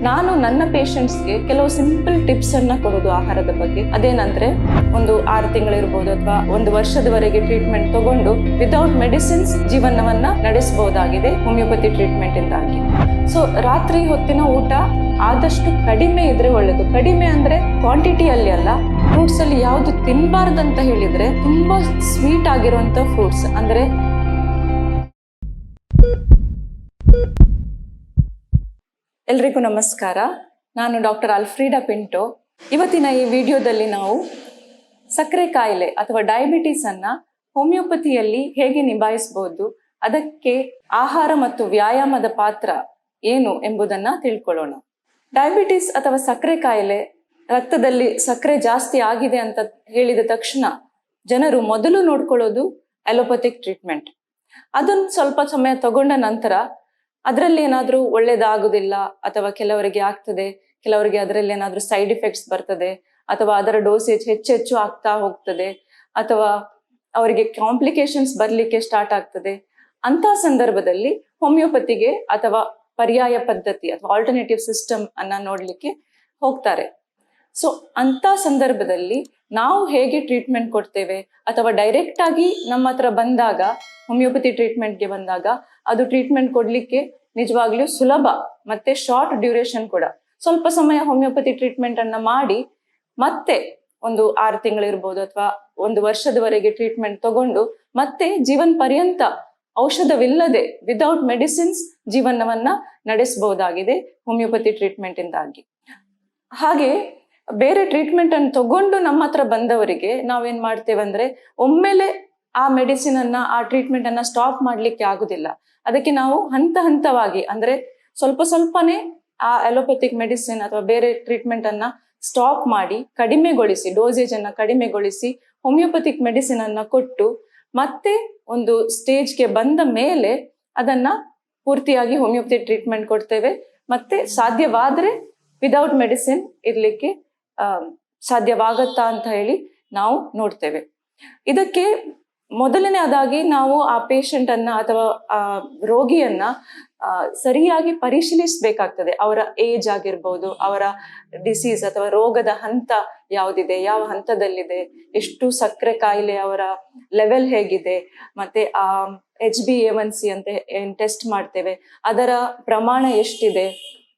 ನಾನು ನನ್ನ ಪೇಷಂಟ್ಸ್ಗೆ ಕೆಲವು ಸಿಂಪಲ್ ಟಿಪ್ಸ್ ಅನ್ನ ಕೊಡೋದು ಆಹಾರದ ಬಗ್ಗೆ. ಅದೇನಂದ್ರೆ, ಒಂದು 6 ತಿಂಗಳಿರ್ಬೋದು ಅಥವಾ 1 ವರ್ಷದವರೆಗೆ ಟ್ರೀಟ್ಮೆಂಟ್ ತಗೊಂಡು ವಿತೌಟ್ ಮೆಡಿಸಿನ್ಸ್ ಜೀವನವನ್ನ ನಡೆಸಬಹುದಾಗಿದೆ ಹೋಮಿಯೋಪತಿ ಟ್ರೀಟ್ಮೆಂಟ್ ಇಂದಾಗಿ. ಸೊ ರಾತ್ರಿ ಹೊತ್ತಿನ ಊಟ ಆದಷ್ಟು ಕಡಿಮೆ ಇದ್ರೆ ಒಳ್ಳೇದು. ಕಡಿಮೆ ಅಂದ್ರೆ ಕ್ವಾಂಟಿಟಿಯಲ್ಲಿ ಅಲ್ಲ. ಫ್ರೂಟ್ಸ್ ಅಲ್ಲಿ ಯಾವ್ದು ತಿನ್ಬಾರ್ದಂತ ಹೇಳಿದ್ರೆ, ತುಂಬಾ ಸ್ವೀಟ್ ಆಗಿರುವಂತ ಫ್ರೂಟ್ಸ್ ಅಂದ್ರೆ ಎಲ್ರಿಗೂ ನಮಸ್ಕಾರ. ನಾನು ಡಾಕ್ಟರ್ ಅಲ್ಫ್ರೀಡಾ ಪಿಂಟೋ. ಇವತ್ತಿನ ಈ ವಿಡಿಯೋದಲ್ಲಿ ನಾವು ಸಕ್ಕರೆ ಕಾಯಿಲೆ ಅಥವಾ ಡಯಾಬಿಟಿಸ್ ಅನ್ನ ಹೋಮಿಯೋಪತಿಯಲ್ಲಿ ಹೇಗೆ ನಿಭಾಯಿಸಬಹುದು, ಅದಕ್ಕೆ ಆಹಾರ ಮತ್ತು ವ್ಯಾಯಾಮದ ಪಾತ್ರ ಏನು ಎಂಬುದನ್ನ ತಿಳ್ಕೊಳ್ಳೋಣ. ಡಯಾಬಿಟಿಸ್ ಅಥವಾ ಸಕ್ಕರೆ ಕಾಯಿಲೆ, ರಕ್ತದಲ್ಲಿ ಸಕ್ಕರೆ ಜಾಸ್ತಿ ಆಗಿದೆ ಅಂತ ಹೇಳಿದ ತಕ್ಷಣ ಜನರು ಮೊದಲು ನೋಡ್ಕೊಳ್ಳೋದು ಅಲೋಪತಿಕ್ ಟ್ರೀಟ್ಮೆಂಟ್. ಅದನ್ನು ಸ್ವಲ್ಪ ಸಮಯ ತಗೊಂಡ ನಂತರ ಅದರಲ್ಲಿ ಏನಾದ್ರೂ ಒಳ್ಳೇದಾಗುದಿಲ್ಲ ಅಥವಾ ಕೆಲವರಿಗೆ ಆಗ್ತದೆ, ಕೆಲವರಿಗೆ ಅದರಲ್ಲಿ ಏನಾದ್ರೂ ಸೈಡ್ ಎಫೆಕ್ಟ್ಸ್ ಬರ್ತದೆ ಅಥವಾ ಅದರ ಡೋಸೇಜ್ ಹೆಚ್ಚೆಚ್ಚು ಆಗ್ತಾ ಹೋಗ್ತದೆ ಅಥವಾ ಅವರಿಗೆ ಕಾಂಪ್ಲಿಕೇಶನ್ಸ್ ಬರ್ಲಿಕ್ಕೆ ಸ್ಟಾರ್ಟ್ ಆಗ್ತದೆ. ಅಂತ ಸಂದರ್ಭದಲ್ಲಿ ಹೋಮಿಯೋಪತಿಗೆ ಅಥವಾ ಪರ್ಯಾಯ ಪದ್ಧತಿ ಅಥವಾ ಆಲ್ಟರ್ನೇಟಿವ್ ಸಿಸ್ಟಮ್ ಅನ್ನ ನೋಡ್ಲಿಕ್ಕೆ ಹೋಗ್ತಾರೆ. ಸೊ ಅಂತ ಸಂದರ್ಭದಲ್ಲಿ ನಾವು ಹೇಗೆ ಟ್ರೀಟ್ಮೆಂಟ್ ಕೊಡ್ತೇವೆ ಅಥವಾ ಡೈರೆಕ್ಟ್ ಆಗಿ ನಮ್ಮ ಹತ್ರ ಬಂದಾಗ, ಹೋಮಿಯೋಪತಿ ಟ್ರೀಟ್ಮೆಂಟ್ಗೆ ಬಂದಾಗ ಅದು ಟ್ರೀಟ್ಮೆಂಟ್ ಕೊಡ್ಲಿಕ್ಕೆ ನಿಜವಾಗ್ಲೂ ಸುಲಭ ಮತ್ತೆ ಶಾರ್ಟ್ ಡ್ಯೂರೇಷನ್ ಕೂಡ. ಸ್ವಲ್ಪ ಸಮಯ ಹೋಮಿಯೋಪತಿ ಟ್ರೀಟ್ಮೆಂಟ್ ಅನ್ನ ಮಾಡಿ ಮತ್ತೆ ಒಂದು 6 ತಿಂಗಳಿರ್ಬೋದು ಅಥವಾ 1 ವರ್ಷದವರೆಗೆ ಟ್ರೀಟ್ಮೆಂಟ್ ತಗೊಂಡು ಮತ್ತೆ ಜೀವನ ಪರ್ಯಂತ ಔಷಧವಿಲ್ಲದೆ ವಿದೌಟ್ ಮೆಡಿಸಿನ್ಸ್ ಜೀವನವನ್ನ ನಡೆಸಬಹುದಾಗಿದೆ ಹೋಮಿಯೋಪತಿ ಟ್ರೀಟ್ಮೆಂಟ್ ಇಂದಾಗಿ. ಹಾಗೆ ಬೇರೆ ಟ್ರೀಟ್ಮೆಂಟ್ ಅನ್ನು ತಗೊಂಡು ನಮ್ಮ ಹತ್ರ ಬಂದವರಿಗೆ ನಾವೇನ್ ಮಾಡ್ತೇವೆ ಅಂದ್ರೆ, ಒಮ್ಮೆಲೆ ಆ ಮೆಡಿಸಿನ್ ಅನ್ನ, ಆ ಟ್ರೀಟ್ಮೆಂಟ್ ಅನ್ನ ಸ್ಟಾಪ್ ಮಾಡ್ಲಿಕ್ಕೆ ಆಗುದಿಲ್ಲ. ಅದಕ್ಕೆ ನಾವು ಹಂತ ಹಂತವಾಗಿ, ಅಂದ್ರೆ ಸ್ವಲ್ಪ ಸ್ವಲ್ಪನೇ ಆ ಅಲೋಪತಿಕ್ ಮೆಡಿಸಿನ್ ಅಥವಾ ಬೇರೆ ಟ್ರೀಟ್ಮೆಂಟ್ ಅನ್ನ ಸ್ಟಾಪ್ ಮಾಡಿ ಕಡಿಮೆಗೊಳಿಸಿ, ಡೋಸೇಜ್ ಅನ್ನ ಕಡಿಮೆಗೊಳಿಸಿ ಹೋಮಿಯೋಪತಿಕ್ ಮೆಡಿಸಿನ್ ಅನ್ನ ಕೊಟ್ಟು ಮತ್ತೆ ಒಂದು ಸ್ಟೇಜ್ಗೆ ಬಂದ ಮೇಲೆ ಅದನ್ನ ಪೂರ್ತಿಯಾಗಿ ಹೋಮಿಯೋಪತಿ ಟ್ರೀಟ್ಮೆಂಟ್ ಕೊಡ್ತೇವೆ. ಮತ್ತೆ ಸಾಧ್ಯವಾದ್ರೆ ವಿದೌಟ್ ಮೆಡಿಸಿನ್ ಇರ್ಲಿಕ್ಕೆ ಸಾಧ್ಯವಾಗತ್ತಾ ಅಂತ ಹೇಳಿ ನಾವು ನೋಡ್ತೇವೆ. ಇದಕ್ಕೆ ಮೊದಲನೇದಾಗಿ ನಾವು ಆ ಪೇಷಂಟ್ ಅನ್ನ ಅಥವಾ ಆ ರೋಗಿಯನ್ನ ಸರಿಯಾಗಿ ಪರಿಶೀಲಿಸಬೇಕಾಗ್ತದೆ. ಅವರ ಏಜ್ ಆಗಿರ್ಬೋದು, ಅವರ ಡಿಸೀಸ್ ಅಥವಾ ರೋಗದ ಹಂತ ಯಾವುದಿದೆ, ಯಾವ ಹಂತದಲ್ಲಿದೆ, ಎಷ್ಟು ಸಕ್ಕರೆ ಕಾಯಿಲೆ, ಅವರ ಲೆವೆಲ್ ಹೇಗಿದೆ, ಮತ್ತೆ ಆ HbA1c ಅಂತ ಏನ್ ಟೆಸ್ಟ್ ಮಾಡ್ತೇವೆ ಅದರ ಪ್ರಮಾಣ ಎಷ್ಟಿದೆ,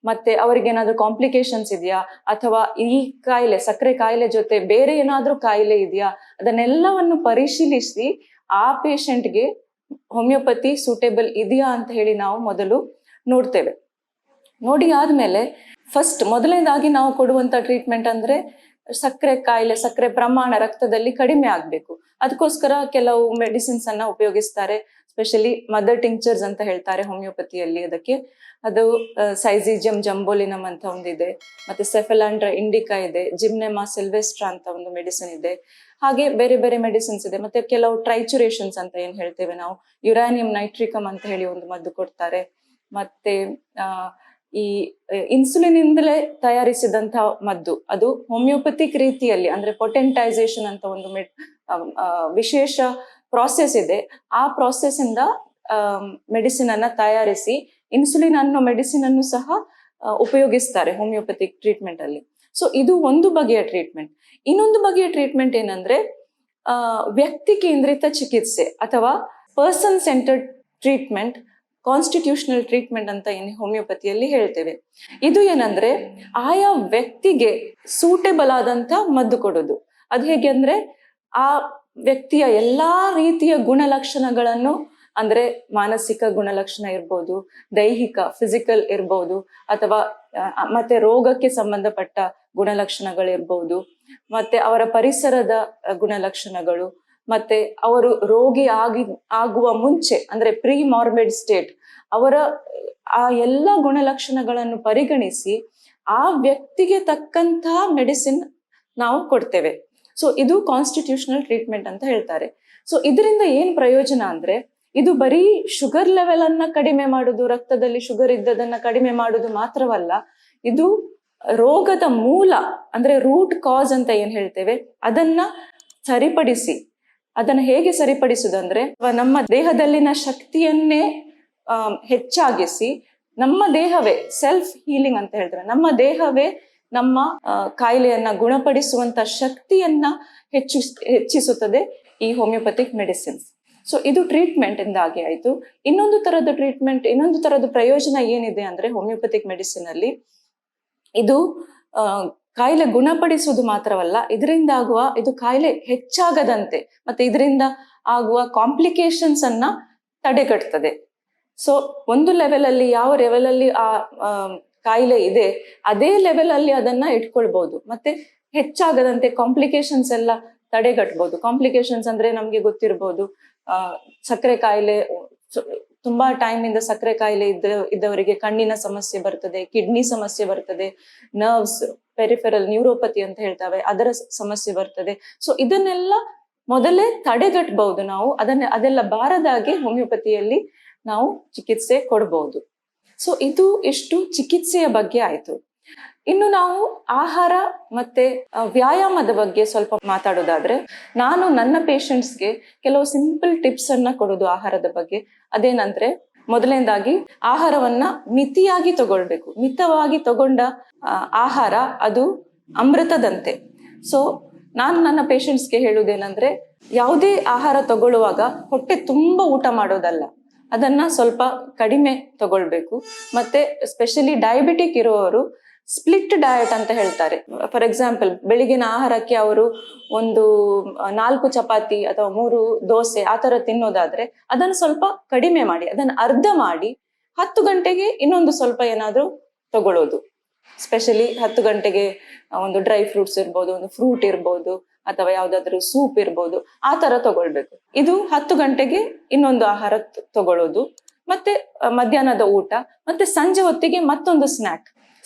ಮತ್ತೆ ಅವ್ರಿಗೇನಾದ್ರೂ ಕಾಂಪ್ಲಿಕೇಶನ್ಸ್ ಇದೆಯಾ ಅಥವಾ ಈ ಕಾಯಿಲೆ, ಸಕ್ಕರೆ ಕಾಯಿಲೆ ಜೊತೆ ಬೇರೆ ಏನಾದ್ರೂ ಕಾಯಿಲೆ ಇದೆಯಾ, ಅದನ್ನೆಲ್ಲವನ್ನು ಪರಿಶೀಲಿಸಿ ಆ ಪೇಷಂಟ್ಗೆ ಹೋಮಿಯೋಪತಿ ಸೂಟೇಬಲ್ ಇದೆಯಾ ಅಂತ ಹೇಳಿ ನಾವು ಮೊದಲು ನೋಡ್ತೇವೆ. ನೋಡಿ ಆದ್ಮೇಲೆ ಮೊದಲನೇದಾಗಿ ನಾವು ಕೊಡುವಂತ ಟ್ರೀಟ್ಮೆಂಟ್ ಅಂದ್ರೆ ಸಕ್ಕರೆ ಕಾಯಿಲೆ, ಸಕ್ಕರೆ ಪ್ರಮಾಣ ರಕ್ತದಲ್ಲಿ ಕಡಿಮೆ ಆಗ್ಬೇಕು. ಅದಕ್ಕೋಸ್ಕರ ಕೆಲವು ಮೆಡಿಸಿನ್ಸ್ ಅನ್ನ ಉಪಯೋಗಿಸ್ತಾರೆ. ಸ್ಪೆಷಲಿ ಮದರ್ ಟಿಂಕ್ಚರ್ಸ್ ಅಂತ ಹೇಳ್ತಾರೆ ಹೋಮಿಯೋಪತಿಯಲ್ಲಿ. ಅದಕ್ಕೆ ಅದು ಸೈಜಿಜಿಯಂ ಜಂಬೋಲಿನಮ್ ಅಂತ ಒಂದಿದೆ, ಮತ್ತೆ ಸೆಫೆಲಾಂಡ್ರಾ ಇಂಡಿಕಾ ಇದೆ, ಜಿಮ್ನೆಮಾ ಸಿಲ್ವೆಸ್ಟ್ರಾ ಅಂತ ಒಂದು ಮೆಡಿಸಿನ್ ಇದೆ. ಹಾಗೆ ಬೇರೆ ಬೇರೆ ಮೆಡಿಸಿನ್ಸ್ ಇದೆ. ಮತ್ತೆ ಕೆಲವು ಟ್ರೈಚುರೇಷನ್ಸ್ ಅಂತ ಏನ್ ಹೇಳ್ತೇವೆ ನಾವು, ಯುರಾನಿಯಂ ನೈಟ್ರಿಕಮ್ ಅಂತ ಹೇಳಿ ಒಂದು ಮದ್ದು ಕೊಡ್ತಾರೆ. ಮತ್ತೆ ಈ ಇನ್ಸುಲಿನ್ ಇಂದಲೇ ತಯಾರಿಸಿದಂತ ಮದ್ದು, ಅದು ಹೋಮಿಯೋಪತಿಕ್ ರೀತಿಯಲ್ಲಿ ಅಂದ್ರೆ ಪೊಟೆಂಟೈಸೇಷನ್ ಅಂತ ಒಂದು ವಿಶೇಷ ಪ್ರಾಸೆಸ್ ಇದೆ. ಆ ಪ್ರಾಸೆಸ್ ಇಂದ ಮೆಡಿಸಿನ್ ಅನ್ನ ತಯಾರಿಸಿ ಇನ್ಸುಲಿನ್ ಅನ್ನೋ ಮೆಡಿಸಿನ್ ಅನ್ನು ಸಹ ಉಪಯೋಗಿಸ್ತಾರೆ ಹೋಮಿಯೋಪತಿಕ್ ಟ್ರೀಟ್ಮೆಂಟ್ ಅಲ್ಲಿ. ಸೊ ಇದು ಒಂದು ಬಗೆಯ ಟ್ರೀಟ್ಮೆಂಟ್. ಇನ್ನೊಂದು ಬಗೆಯ ಟ್ರೀಟ್ಮೆಂಟ್ ಏನಂದ್ರೆ ವ್ಯಕ್ತಿ ಕೇಂದ್ರಿತ ಚಿಕಿತ್ಸೆ ಅಥವಾ person centered treatment, constitutional treatment ಅಂತ ಏನು ಹೋಮಿಯೋಪತಿಯಲ್ಲಿ ಹೇಳ್ತೇವೆ. ಇದು ಏನಂದ್ರೆ ಆಯಾ ವ್ಯಕ್ತಿಗೆ ಸೂಟೇಬಲ್ ಆದಂತ ಮದ್ದು ಕೊಡೋದು. ಅದು ಹೇಗೆ ಅಂದ್ರೆ, ಆ ವ್ಯಕ್ತಿಯ ಎಲ್ಲಾ ರೀತಿಯ ಗುಣಲಕ್ಷಣಗಳನ್ನು, ಅಂದ್ರೆ ಮಾನಸಿಕ ಗುಣಲಕ್ಷಣ ಇರ್ಬೋದು, ದೈಹಿಕ ಫಿಸಿಕಲ್ ಇರ್ಬೋದು, ಅಥವಾ ಮತ್ತೆ ರೋಗಕ್ಕೆ ಸಂಬಂಧಪಟ್ಟ ಗುಣಲಕ್ಷಣಗಳಿರ್ಬೋದು, ಮತ್ತೆ ಅವರ ಪರಿಸರದ ಗುಣಲಕ್ಷಣಗಳು, ಮತ್ತೆ ಅವರು ರೋಗಿ ಆಗುವ ಮುಂಚೆ ಅಂದ್ರೆ ಪ್ರೀ ಮಾರ್ಬಿಡ್ ಸ್ಟೇಟ್, ಅವರ ಆ ಎಲ್ಲ ಗುಣಲಕ್ಷಣಗಳನ್ನು ಪರಿಗಣಿಸಿ ಆ ವ್ಯಕ್ತಿಗೆ ತಕ್ಕಂತಹ ಮೆಡಿಸಿನ್ ನಾವು ಕೊಡ್ತೇವೆ. ಸೊ ಇದು ಕಾನ್ಸ್ಟಿಟ್ಯೂಷನಲ್ ಟ್ರೀಟ್ಮೆಂಟ್ ಅಂತ ಹೇಳ್ತಾರೆ. ಸೊ ಇದರಿಂದ ಏನ್ ಪ್ರಯೋಜನ ಅಂದ್ರೆ, ಇದು ಬರೀ ಶುಗರ್ ಲೆವೆಲ್ ಅನ್ನ ಕಡಿಮೆ ಮಾಡುದು, ರಕ್ತದಲ್ಲಿ ಶುಗರ್ ಇದ್ದದನ್ನ ಕಡಿಮೆ ಮಾಡುದು ಮಾತ್ರವಲ್ಲ, ಇದು ರೋಗದ ಮೂಲ ಅಂದ್ರೆ ರೂಟ್ ಕಾಸ್ ಅಂತ ಏನ್ ಹೇಳ್ತೇವೆ ಅದನ್ನ ಸರಿಪಡಿಸಿ, ಅದನ್ನ ಹೇಗೆ ಸರಿಪಡಿಸುದಂದ್ರೆ ನಮ್ಮ ದೇಹದಲ್ಲಿನ ಶಕ್ತಿಯನ್ನೇ ಹೆಚ್ಚಾಗಿಸಿ ನಮ್ಮ ದೇಹವೇ ಸೆಲ್ಫ್ ಹೀಲಿಂಗ್ ಅಂತ ಹೇಳ್ತಾರೆ. ನಮ್ಮ ದೇಹವೇ ನಮ್ಮ ಕಾಯಿಲೆಯನ್ನ ಗುಣಪಡಿಸುವಂತ ಶಕ್ತಿಯನ್ನ ಹೆಚ್ಚಿಸುತ್ತದೆ ಈ ಹೋಮಿಯೋಪತಿಕ್ ಮೆಡಿಸಿನ್ಸ್. ಸೊ ಇದು ಟ್ರೀಟ್ಮೆಂಟ್ ಇಂದಾಗಿ ಆಯ್ತು. ಇನ್ನೊಂದು ತರದ ಟ್ರೀಟ್ಮೆಂಟ್, ಇನ್ನೊಂದು ತರದ ಪ್ರಯೋಜನ ಏನಿದೆ ಅಂದ್ರೆ ಹೋಮಿಯೋಪತಿಕ್ ಮೆಡಿಸಿನ್ ಅಲ್ಲಿ, ಇದು ಕಾಯಿಲೆ ಗುಣಪಡಿಸುವುದು ಮಾತ್ರವಲ್ಲ, ಇದರಿಂದ ಇದು ಕಾಯಿಲೆ ಹೆಚ್ಚಾಗದಂತೆ ಮತ್ತೆ ಇದರಿಂದ ಆಗುವ ಕಾಂಪ್ಲಿಕೇಶನ್ಸ್ ಅನ್ನ ತಡೆಗಟ್ತದೆ. ಸೊ ಒಂದು ಲೆವೆಲ್ ಅಲ್ಲಿ, ಯಾವ ಲೆವೆಲ್ ಅಲ್ಲಿ ಆ ಕಾಯಿಲೆ ಇದೆ ಅದೇ ಲೆವೆಲ್ ಅಲ್ಲಿ ಅದನ್ನ ಇಟ್ಕೊಳ್ಬಹುದು, ಮತ್ತೆ ಹೆಚ್ಚಾಗದಂತೆ ಕಾಂಪ್ಲಿಕೇಶನ್ಸ್ ಎಲ್ಲ ತಡೆಗಟ್ಬಹುದು. ಕಾಂಪ್ಲಿಕೇಶನ್ಸ್ ಅಂದ್ರೆ ನಮ್ಗೆ ಗೊತ್ತಿರ್ಬೋದು, ಸಕ್ಕರೆ ಕಾಯಿಲೆ, ತುಂಬಾ ಟೈಮ್ ಇಂದ ಸಕ್ಕರೆ ಕಾಯಿಲೆ ಇದ್ದವರಿಗೆ ಕಣ್ಣಿನ ಸಮಸ್ಯೆ ಬರ್ತದೆ, ಕಿಡ್ನಿ ಸಮಸ್ಯೆ ಬರ್ತದೆ, ನರ್ವ್ಸ್ ಪೆರಿಫೆರಲ್ ನ್ಯೂರೋಪತಿ ಅಂತ ಹೇಳ್ತೇವೆ, ಅದರ ಸಮಸ್ಯೆ ಬರ್ತದೆ. ಸೊ ಇದನ್ನೆಲ್ಲ ಮೊದಲೇ ತಡೆಗಟ್ಟಬಹುದು ನಾವು. ಅದೆಲ್ಲ ಬಾರದಾಗಿ ಹೋಮಿಯೋಪತಿಯಲ್ಲಿ ನಾವು ಚಿಕಿತ್ಸೆ ಕೊಡಬಹುದು. ಸೊ ಇದು ಇಷ್ಟು ಚಿಕಿತ್ಸೆಯ ಬಗ್ಗೆ ಆಯ್ತು. ಇನ್ನು ನಾವು ಆಹಾರ ಮತ್ತೆ ವ್ಯಾಯಾಮದ ಬಗ್ಗೆ ಸ್ವಲ್ಪ ಮಾತಾಡೋದಾದ್ರೆ, ನಾನು ನನ್ನ ಪೇಷಂಟ್ಸ್ಗೆ ಕೆಲವು ಸಿಂಪಲ್ ಟಿಪ್ಸ್ ಅನ್ನ ಕೊಡೋದು ಆಹಾರದ ಬಗ್ಗೆ. ಅದೇನಂದ್ರೆ, ಮೊದಲನೇದಾಗಿ ಆಹಾರವನ್ನ ಮಿತಿಯಾಗಿ ತಗೊಳ್ಬೇಕು. ಮಿತವಾಗಿ ತಗೊಂಡ ಆಹಾರ ಅದು ಅಮೃತದಂತೆ. ಸೊ ನಾನು ನನ್ನ ಪೇಷಂಟ್ಸ್ಗೆ ಹೇಳುವುದೇನಂದ್ರೆ, ಯಾವುದೇ ಆಹಾರ ತಗೊಳ್ಳುವಾಗ ಹೊಟ್ಟೆ ತುಂಬಾ ಊಟ ಮಾಡೋದಲ್ಲ, ಅದನ್ನ ಸ್ವಲ್ಪ ಕಡಿಮೆ ತಗೊಳ್ಬೇಕು. ಮತ್ತೆ ಸ್ಪೆಷಲಿ ಡಯಾಬಿಟಿಕ್ ಇರುವವರು ಸ್ಪ್ಲಿಟ್ ಡಯಟ್ ಅಂತ ಹೇಳ್ತಾರೆ. ಫಾರ್ ಎಕ್ಸಾಂಪಲ್, ಬೆಳಿಗಿನ ಆಹಾರಕ್ಕೆ ಅವರು ಒಂದು 4 ಚಪಾತಿ ಅಥವಾ 3 ದೋಸೆ ಆ ತರ ತಿನ್ನೋದಾದ್ರೆ ಅದನ್ನು ಸ್ವಲ್ಪ ಕಡಿಮೆ ಮಾಡಿ, ಅದನ್ನು ಅರ್ಧ ಮಾಡಿ 10 ಗಂಟೆಗೆ ಇನ್ನೊಂದು ಸ್ವಲ್ಪ ಏನಾದ್ರೂ ತಗೊಳ್ಳೋದು. ಸ್ಪೆಷಲಿ 10 ಗಂಟೆಗೆ ಒಂದು ಡ್ರೈ ಫ್ರೂಟ್ಸ್ ಇರ್ಬೋದು, ಒಂದು ಫ್ರೂಟ್ ಇರ್ಬೋದು, ಅಥವಾ ಯಾವ್ದಾದ್ರು ಸೂಪ್ ಇರ್ಬೋದು, ಆ ತರ ತಗೊಳ್ಬೇಕು. ಇದು 10 ಗಂಟೆಗೆ ಇನ್ನೊಂದು ಆಹಾರ ತಗೊಳ್ಳೋದು. ಮತ್ತೆ ಮಧ್ಯಾಹ್ನದ ಊಟ, ಮತ್ತೆ ಸಂಜೆ ಹೊತ್ತಿಗೆ ಮತ್ತೊಂದು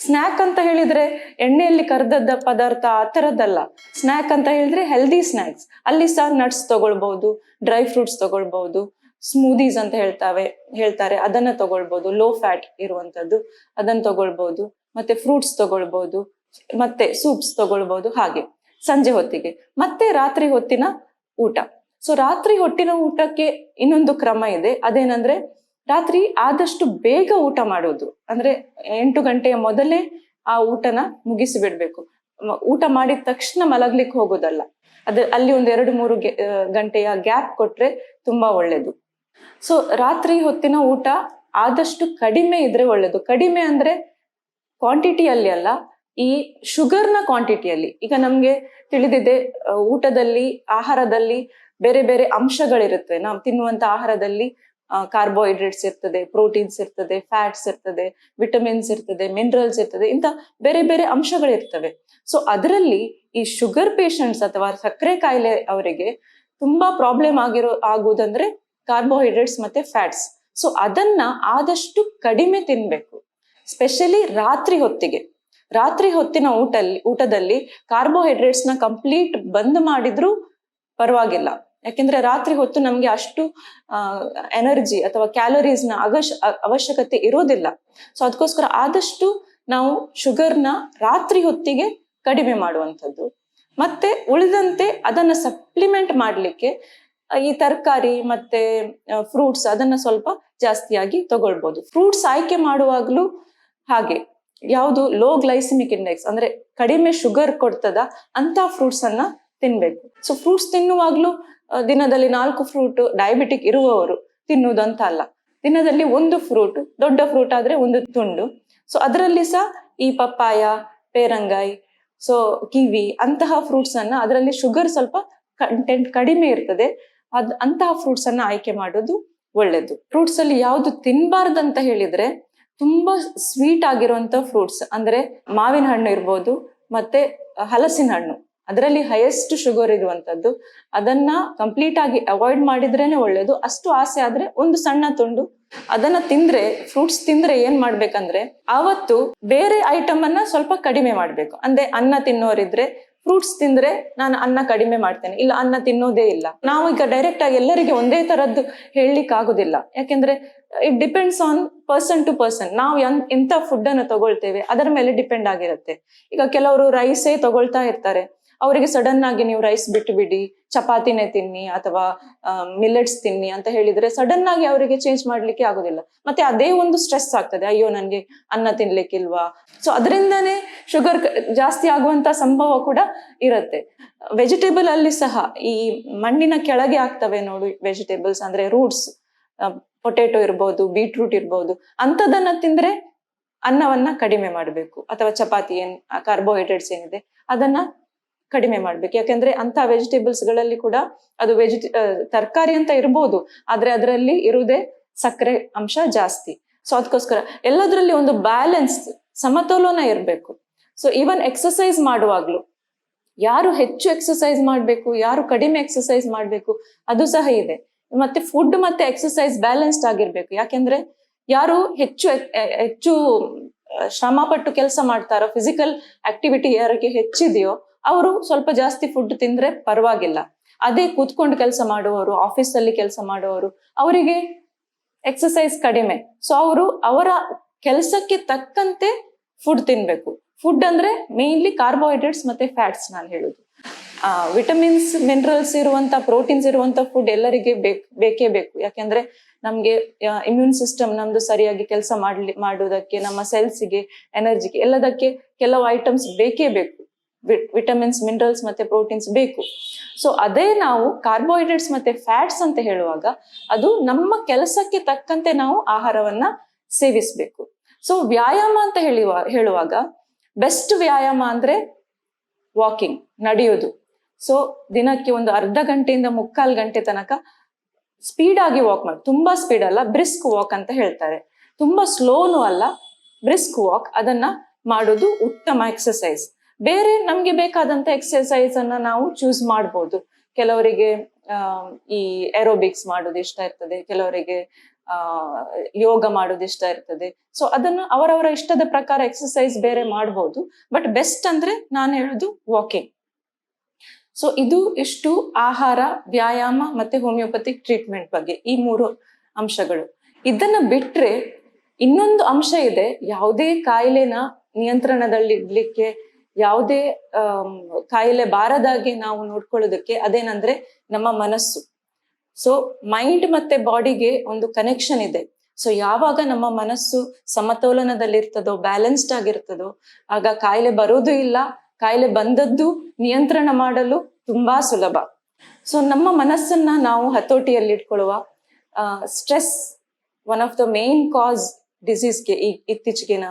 ಸ್ನ್ಯಾಕ್ ಅಂತ ಹೇಳಿದ್ರೆ ಎಣ್ಣೆಯಲ್ಲಿ ಕರ್ದದ್ದ ಪದಾರ್ಥ ಆ ತರದ್ದಲ್ಲ. ಸ್ನ್ಯಾಕ್ ಅಂತ ಹೇಳಿದ್ರೆ ಹೆಲ್ದಿ ಸ್ನ್ಯಾಕ್ಸ್. ಅಲ್ಲಿ ಸಹ ನಟ್ಸ್ ತಗೊಳ್ಬಹುದು, ಡ್ರೈ ಫ್ರೂಟ್ಸ್ ತಗೊಳ್ಬಹುದು, ಸ್ಮೂದೀಸ್ ಅಂತ ಹೇಳ್ತಾರೆ, ಅದನ್ನ ತಗೊಳ್ಬಹುದು. ಲೋ ಫ್ಯಾಟ್ ಇರುವಂತದ್ದು ಅದನ್ನ ತಗೊಳ್ಬಹುದು, ಮತ್ತೆ ಫ್ರೂಟ್ಸ್ ತಗೊಳ್ಬಹುದು, ಮತ್ತೆ ಸೂಪ್ಸ್ ತಗೊಳ್ಬಹುದು. ಹಾಗೆ ಸಂಜೆ ಹೊತ್ತಿಗೆ ಮತ್ತೆ ರಾತ್ರಿ ಹೊತ್ತಿನ ಊಟ. ಸೊ ರಾತ್ರಿ ಹೊತ್ತಿನ ಊಟಕ್ಕೆ ಇನ್ನೊಂದು ಕ್ರಮ ಇದೆ. ಅದೇನಂದ್ರೆ, ರಾತ್ರಿ ಆದಷ್ಟು ಬೇಗ ಊಟ ಮಾಡೋದು. ಅಂದ್ರೆ 8 ಗಂಟೆಯ ಮೊದಲೇ ಆ ಊಟನ ಮುಗಿಸಿ ಬಿಡ್ಬೇಕು. ಊಟ ಮಾಡಿದ ತಕ್ಷಣ ಮಲಗ್ಲಿಕ್ಕೆ ಹೋಗೋದಲ್ಲ. ಅಲ್ಲಿ ಒಂದು 2-3 ಗಂಟೆಯ ಗ್ಯಾಪ್ ಕೊಟ್ರೆ ತುಂಬಾ ಒಳ್ಳೇದು. ಸೊ ರಾತ್ರಿ ಹೊತ್ತಿನ ಊಟ ಆದಷ್ಟು ಕಡಿಮೆ ಇದ್ರೆ ಒಳ್ಳೇದು. ಕಡಿಮೆ ಅಂದ್ರೆ ಕ್ವಾಂಟಿಟಿಯಲ್ಲಿ ಅಲ್ಲ, ಈ ಶುಗರ್ನ ಕ್ವಾಂಟಿಟಿಯಲ್ಲಿ. ಈಗ ನಮ್ಗೆ ತಿಳಿದಿದೆ, ಊಟದಲ್ಲಿ, ಆಹಾರದಲ್ಲಿ ಬೇರೆ ಬೇರೆ ಅಂಶಗಳಿರುತ್ತೆ. ನಾವು ತಿನ್ನುವಂತ ಆಹಾರದಲ್ಲಿ ಕಾರ್ಬೋಹೈಡ್ರೇಟ್ಸ್ ಇರ್ತದೆ, ಪ್ರೋಟೀನ್ಸ್ ಇರ್ತದೆ, ಫ್ಯಾಟ್ಸ್ ಇರ್ತದೆ, ವಿಟಮಿನ್ಸ್ ಇರ್ತದೆ, ಮಿನರಲ್ಸ್ ಇರ್ತದೆ, ಇಂಥ ಬೇರೆ ಬೇರೆ ಅಂಶಗಳಿರ್ತವೆ. ಸೊ ಅದರಲ್ಲಿ ಈ ಶುಗರ್ ಪೇಷಂಟ್ಸ್ ಅಥವಾ ಸಕ್ಕರೆ ಕಾಯಿಲೆ ಅವರಿಗೆ ತುಂಬಾ ಪ್ರಾಬ್ಲಮ್ ಆಗುವುದಂದ್ರೆ ಕಾರ್ಬೋಹೈಡ್ರೇಟ್ಸ್ ಮತ್ತೆ ಫ್ಯಾಟ್ಸ್. ಸೊ ಅದನ್ನ ಆದಷ್ಟು ಕಡಿಮೆ ತಿನ್ಬೇಕು. ಸ್ಪೆಷಲಿ ರಾತ್ರಿ ಹೊತ್ತಿನ ಊಟದಲ್ಲಿ ಕಾರ್ಬೋಹೈಡ್ರೇಟ್ಸ್ ನ ಕಂಪ್ಲೀಟ್ ಬಂದ್ ಮಾಡಿದ್ರು ಪರವಾಗಿಲ್ಲ. ಯಾಕೆಂದ್ರೆ ರಾತ್ರಿ ಹೊತ್ತು ನಮ್ಗೆ ಅಷ್ಟು ಎನರ್ಜಿ ಅಥವಾ ಕ್ಯಾಲೋರೀಸ್ ನ ಅವಶ್ಯಕತೆ ಇರೋದಿಲ್ಲ. ಸೊ ಅದಕ್ಕೋಸ್ಕರ ಆದಷ್ಟು ನಾವು ಶುಗರ್ನ ರಾತ್ರಿ ಹೊತ್ತಿಗೆ ಕಡಿಮೆ ಮಾಡುವಂಥದ್ದು. ಮತ್ತೆ ಉಳಿದಂತೆ ಅದನ್ನ ಸಪ್ಲಿಮೆಂಟ್ ಮಾಡ್ಲಿಕ್ಕೆ ಈ ತರಕಾರಿ ಮತ್ತೆ ಫ್ರೂಟ್ಸ್ ಅದನ್ನ ಸ್ವಲ್ಪ ಜಾಸ್ತಿಯಾಗಿ ತಗೊಳ್ಬಹುದು. ಫ್ರೂಟ್ಸ್ ಆಯ್ಕೆ ಮಾಡುವಾಗ್ಲೂ ಹಾಗೆ, ಯಾವುದು ಲೋ ಗ್ಲೈಸಿಮಿಕ್ ಇಂಡೆಕ್ಸ್ ಅಂದ್ರೆ ಕಡಿಮೆ ಶುಗರ್ ಕೊಡ್ತದ ಅಂತ ಫ್ರೂಟ್ಸ್ ಅನ್ನ ತಿನ್ಬೇಕು. ಸೊ ಫ್ರೂಟ್ಸ್ ತಿನ್ನುವಾಗ್ಲೂ ದಿನದಲ್ಲಿ 4 ಫ್ರೂಟ್ ಡಯಾಬಿಟಿಕ್ ಇರುವವರು ತಿನ್ನುವುದಂತ ಅಲ್ಲ. ದಿನದಲ್ಲಿ 1 ಫ್ರೂಟ್, ದೊಡ್ಡ ಫ್ರೂಟ್ ಆದ್ರೆ 1 ತುಂಡು. ಸೊ ಅದರಲ್ಲಿ ಸಹ ಈ ಪಪ್ಪಾಯ, ಪೇರಂಗಾಯಿ, ಸೊ ಕಿವಿ ಅಂತಹ ಫ್ರೂಟ್ಸ್ ಅನ್ನ, ಅದರಲ್ಲಿ ಶುಗರ್ ಸ್ವಲ್ಪ ಕಂಟೆಂಟ್ ಕಡಿಮೆ ಇರ್ತದೆ, ಅಂತಹ ಫ್ರೂಟ್ಸ್ ಅನ್ನ ಆಯ್ಕೆ ಮಾಡೋದು ಒಳ್ಳೇದು. ಫ್ರೂಟ್ಸ್ ಅಲ್ಲಿ ಯಾವ್ದು ತಿನ್ಬಾರ್ದಂತ ಹೇಳಿದ್ರೆ, ತುಂಬಾ ಸ್ವೀಟ್ ಆಗಿರುವಂತ ಫ್ರೂಟ್ಸ್ ಅಂದ್ರೆ ಮಾವಿನ ಹಣ್ಣು ಇರ್ಬೋದು, ಮತ್ತೆ ಹಲಸಿನ ಹಣ್ಣು, ಅದರಲ್ಲಿ ಹೈಯೆಸ್ಟ್ ಶುಗರ್ ಇರುವಂತದ್ದು. ಅದನ್ನ ಕಂಪ್ಲೀಟ್ ಆಗಿ ಅವಾಯ್ಡ್ ಮಾಡಿದ್ರೇನೆ ಒಳ್ಳೇದು. ಅಷ್ಟು ಆಸೆ ಆದ್ರೆ 1 ಸಣ್ಣ ತುಂಡು ಅದನ್ನ ತಿಂದ್ರೆ, ಫ್ರೂಟ್ಸ್ ತಿಂದ್ರೆ ಏನ್ ಮಾಡ್ಬೇಕಂದ್ರೆ, ಆವತ್ತು ಬೇರೆ ಐಟಮ್ ಅನ್ನ ಸ್ವಲ್ಪ ಕಡಿಮೆ ಮಾಡ್ಬೇಕು. ಅಂದ್ರೆ ಅನ್ನ ತಿನ್ನೋರಿದ್ರೆ ಫ್ರೂಟ್ಸ್ ತಿಂದ್ರೆ ನಾನು ಅನ್ನ ಕಡಿಮೆ ಮಾಡ್ತೇನೆ, ಇಲ್ಲ ಅನ್ನ ತಿನ್ನೋದೇ ಇಲ್ಲ. ನಾವು ಈಗ ಡೈರೆಕ್ಟ್ ಆಗಿ ಎಲ್ಲರಿಗೆ ಒಂದೇ ತರದ್ದು ಹೇಳಲಿಕ್ಕೆ ಆಗುದಿಲ್ಲ. ಯಾಕೆಂದ್ರೆ it depends on person to person. ನಾವು ಎಂತ ಫುಡ್ ಅನ್ನು ತಗೊಳ್ತೇವೆ ಅದರ ಮೇಲೆ ಡಿಪೆಂಡ್ ಆಗಿರುತ್ತೆ. ಈಗ ಕೆಲವರು ರೈಸೇ ತಗೊಳ್ತಾ ಇರ್ತಾರೆ, ಅವರಿಗೆ ಸಡನ್ ಆಗಿ ನೀವು ರೈಸ್ ಬಿಟ್ಟು ಬಿಡಿ, ಚಪಾತಿನೇ ತಿನ್ನಿ ಅಥವಾ ಮಿಲೆಟ್ಸ್ ತಿನ್ನಿ ಅಂತ ಹೇಳಿದ್ರೆ ಸಡನ್ ಆಗಿ ಅವರಿಗೆ ಚೇಂಜ್ ಮಾಡ್ಲಿಕ್ಕೆ ಆಗೋದಿಲ್ಲ. ಮತ್ತೆ ಅದೇ ಒಂದು ಸ್ಟ್ರೆಸ್ ಆಗ್ತದೆ, ಅಯ್ಯೋ ನನ್ಗೆ ಅನ್ನ ತಿನ್ಲಿಕ್ಕಿಲ್ವಾ. ಸೊ ಅದರಿಂದಾನೇ ಶುಗರ್ ಜಾಸ್ತಿ ಆಗುವಂತ ಸಂಭವ ಕೂಡ ಇರುತ್ತೆ. ವೆಜಿಟೇಬಲ್ ಅಲ್ಲಿ ಸಹ ಈ ಮಣ್ಣಿನ ಕೆಳಗೆ ಆಗ್ತವೆ ನೋಡಿ ವೆಜಿಟೇಬಲ್ಸ್, ಅಂದ್ರೆ ರೂಟ್ಸ್, ಪೊಟೆಟೊ ಇರ್ಬೋದು, ಬೀಟ್ರೂಟ್ ಇರ್ಬೋದು, ಅಂತದನ್ನ ತಿಂದ್ರೆ ಅನ್ನವನ್ನ ಕಡಿಮೆ ಮಾಡಬೇಕು, ಅಥವಾ ಚಪಾತಿ ಕಾರ್ಬೋಹೈಡ್ರೇಟ್ಸ್ ಏನಿದೆ ಅದನ್ನ ಕಡಿಮೆ ಮಾಡ್ಬೇಕು. ಯಾಕಂದ್ರೆ ಅಂತ ವೆಜಿಟೇಬಲ್ಸ್ ಗಳಲ್ಲಿ ಕೂಡ ಅದು ತರಕಾರಿ ಅಂತ ಇರ್ಬೋದು, ಆದ್ರೆ ಅದರಲ್ಲಿ ಇರುವುದೇ ಸಕ್ಕರೆ ಅಂಶ ಜಾಸ್ತಿ. ಸೊ ಅದಕ್ಕೋಸ್ಕರ ಎಲ್ಲದರಲ್ಲಿ ಒಂದು ಬ್ಯಾಲೆನ್ಸ್, ಸಮತೋಲನ ಇರಬೇಕು. ಸೊ ಈವನ್ ಎಕ್ಸಸೈಸ್ ಮಾಡುವಾಗ್ಲೂ ಯಾರು ಹೆಚ್ಚು ಎಕ್ಸಸೈಸ್ ಮಾಡ್ಬೇಕು, ಯಾರು ಕಡಿಮೆ ಎಕ್ಸಸೈಸ್ ಮಾಡ್ಬೇಕು ಅದು ಸಹ ಇದೆ. ಮತ್ತೆ ಫುಡ್ ಮತ್ತೆ ಎಕ್ಸಸೈಸ್ ಬ್ಯಾಲೆನ್ಸ್ಡ್ ಆಗಿರ್ಬೇಕು. ಯಾಕೆಂದ್ರೆ ಯಾರು ಹೆಚ್ಚು ಶ್ರಮ ಪಟ್ಟು ಕೆಲಸ ಮಾಡ್ತಾರೋ, ಫಿಸಿಕಲ್ ಆಕ್ಟಿವಿಟಿ ಯಾರಿಗೆ ಹೆಚ್ಚಿದೆಯೋ ಅವರು ಸ್ವಲ್ಪ ಜಾಸ್ತಿ ಫುಡ್ ತಿಂದ್ರೆ ಪರವಾಗಿಲ್ಲ. ಅದೇ ಕೂತ್ಕೊಂಡು ಕೆಲಸ ಮಾಡುವವರು, ಆಫೀಸ್ ಅಲ್ಲಿ ಕೆಲಸ ಮಾಡುವವರು, ಅವರಿಗೆ ಎಕ್ಸಸೈಸ್ ಕಡಿಮೆ. ಸೊ ಅವರ ಕೆಲಸಕ್ಕೆ ತಕ್ಕಂತೆ ಫುಡ್ ತಿನ್ಬೇಕು. ಫುಡ್ ಅಂದ್ರೆ ಮೇನ್ಲಿ ಕಾರ್ಬೋಹೈಡ್ರೇಟ್ಸ್ ಮತ್ತೆ ಫ್ಯಾಟ್ಸ್ ನಾನು ಹೇಳುದು. ವಿಟಮಿನ್ಸ್, ಮಿನರಲ್ಸ್ ಇರುವಂತ, ಪ್ರೋಟೀನ್ಸ್ ಇರುವಂತ ಫುಡ್ ಎಲ್ಲರಿಗೆ ಬೇಕೇ ಬೇಕು. ಯಾಕೆಂದ್ರೆ ನಮ್ಗೆ ಇಮ್ಯೂನ್ ಸಿಸ್ಟಮ್ ನಮ್ದು ಸರಿಯಾಗಿ ಕೆಲಸ ಮಾಡುವುದಕ್ಕೆ, ನಮ್ಮ ಸೆಲ್ಸ್ಗೆ, ಎನರ್ಜಿಗೆ ಎಲ್ಲದಕ್ಕೆ ಕೆಲವು ಐಟಮ್ಸ್ ಬೇಕೇ ಬೇಕು. ವಿಟಮಿನ್ಸ್, ಮಿನರಲ್ಸ್ ಮತ್ತೆ ಪ್ರೋಟೀನ್ಸ್ ಬೇಕು. ಸೊ ಅದೇ ನಾವು ಕಾರ್ಬೋಹೈಡ್ರೇಟ್ಸ್ ಮತ್ತೆ ಫ್ಯಾಟ್ಸ್ ಅಂತ ಹೇಳುವಾಗ ಅದು ನಮ್ಮ ಕೆಲಸಕ್ಕೆ ತಕ್ಕಂತೆ ನಾವು ಆಹಾರವನ್ನ ಸೇವಿಸ್ಬೇಕು. ಸೊ ವ್ಯಾಯಾಮ ಅಂತ ಹೇಳುವಾಗ ಬೆಸ್ಟ್ ವ್ಯಾಯಾಮ ಅಂದ್ರೆ ವಾಕಿಂಗ್, ನಡೆಯೋದು. ಸೊ ದಿನಕ್ಕೆ ಒಂದು ಅರ್ಧ ಗಂಟೆಯಿಂದ 3/4 ಗಂಟೆ ತನಕ ಸ್ಪೀಡ್ ಆಗಿ ವಾಕ್ ಮಾಡಿ, ತುಂಬಾ ಸ್ಪೀಡ್ ಅಲ್ಲ, ಬ್ರಿಸ್ಕ್ ವಾಕ್ ಅಂತ ಹೇಳ್ತಾರೆ, ತುಂಬಾ ಸ್ಲೋನು ಅಲ್ಲ, ಬ್ರಿಸ್ಕ್ ವಾಕ್, ಅದನ್ನ ಮಾಡೋದು ಉತ್ತಮ ಎಕ್ಸಸೈಸ್. ಬೇರೆ ನಮ್ಗೆ ಬೇಕಾದಂತ ಎಕ್ಸಸೈಸ್ ಅನ್ನ ನಾವು ಚೂಸ್ ಮಾಡ್ಬೋದು. ಕೆಲವರಿಗೆ ಈ ಏರೋಬಿಕ್ಸ್ ಮಾಡೋದು ಇಷ್ಟ ಇರ್ತದೆ, ಕೆಲವರಿಗೆ ಯೋಗ ಮಾಡೋದು ಇಷ್ಟ ಇರ್ತದೆ. ಸೊ ಅದನ್ನು ಅವರವರ ಇಷ್ಟದ ಪ್ರಕಾರ ಎಕ್ಸಸೈಸ್ ಬೇರೆ ಮಾಡ್ಬೋದು. ಬಟ್ ಬೆಸ್ಟ್ ಅಂದ್ರೆ ನಾನು ಹೇಳುದು ವಾಕಿಂಗ್. ಸೊ ಇದು ಇಷ್ಟು ಆಹಾರ, ವ್ಯಾಯಾಮ ಮತ್ತೆ ಹೋಮಿಯೋಪತಿಕ್ ಟ್ರೀಟ್ಮೆಂಟ್ ಬಗ್ಗೆ, ಈ 3 ಅಂಶಗಳು. ಇದನ್ನ ಬಿಟ್ರೆ ಇನ್ನೊಂದು ಅಂಶ ಇದೆ, ಯಾವುದೇ ಕಾಯಿಲೆನ ನಿಯಂತ್ರಣದಲ್ಲಿಡ್ಲಿಕ್ಕೆ, ಯಾವುದೇ ಕಾಯಿಲೆ ಬಾರದಾಗೆ ನಾವು ನೋಡ್ಕೊಳ್ಳೋದಕ್ಕೆ, ಅದೇನಂದ್ರೆ ನಮ್ಮ ಮನಸ್ಸು. ಸೊ ಮೈಂಡ್ ಮತ್ತೆ ಬಾಡಿಗೆ ಒಂದು ಕನೆಕ್ಷನ್ ಇದೆ. ಸೊ ಯಾವಾಗ ನಮ್ಮ ಮನಸ್ಸು ಸಮತೋಲನದಲ್ಲಿರ್ತದೋ, ಬ್ಯಾಲೆನ್ಸ್ಡ್ ಆಗಿರ್ತದೋ, ಆಗ ಕಾಯಿಲೆ ಬರೋದು ಇಲ್ಲ. ಕಾಯಿಲೆ ಬಂದದ್ದು ನಿಯಂತ್ರಣ ಮಾಡಲು ತುಂಬಾ ಸುಲಭ. ಸೊ ನಮ್ಮ ಮನಸ್ಸನ್ನ ನಾವು ಹತೋಟಿಯಲ್ಲಿ ಇಟ್ಕೊಳ್ಳುವ, stress one of the main cause ಡಿಸೀಸ್ಗೆ ಇತ್ತೀಚೆಗಿನ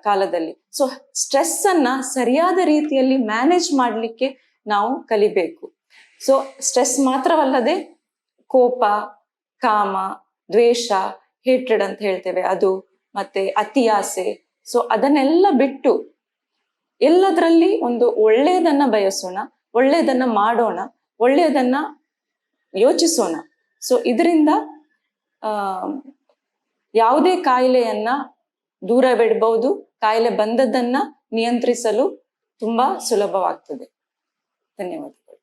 ಕಾಲದಲ್ಲಿ. ಸೊ ಸ್ಟ್ರೆಸ್ ಅನ್ನ ಸರಿಯಾದ ರೀತಿಯಲ್ಲಿ ಮ್ಯಾನೇಜ್ ಮಾಡ್ಲಿಕ್ಕೆ ನಾವು ಕಲಿಬೇಕು. ಸೊ ಸ್ಟ್ರೆಸ್ ಮಾತ್ರವಲ್ಲದೆ ಕೋಪ, ಕಾಮ, ದ್ವೇಷ, ಹೇಟ್ರೆಡ್ ಅಂತ ಹೇಳ್ತೇವೆ ಅದು, ಮತ್ತೆ ಅತಿ ಆಸೆ. ಸೊ ಅದನ್ನೆಲ್ಲ ಬಿಟ್ಟು ಎಲ್ಲದರಲ್ಲಿ ಒಂದು ಒಳ್ಳೆಯದನ್ನ ಬಯಸೋಣ, ಒಳ್ಳೆಯದನ್ನ ಮಾಡೋಣ, ಒಳ್ಳೆಯದನ್ನ ಯೋಚಿಸೋಣ. ಸೊ ಇದರಿಂದ ಯಾವುದೇ ಕಾಯಿಲೆಯನ್ನ ದೂರವಿಡಬಹುದು, ಕಾಯಿಲೆ ಬಂದದ್ದನ್ನ ನಿಯಂತ್ರಿಸಲು ತುಂಬಾ ಸುಲಭವಾಗ್ತದೆ. ಧನ್ಯವಾದಗಳು.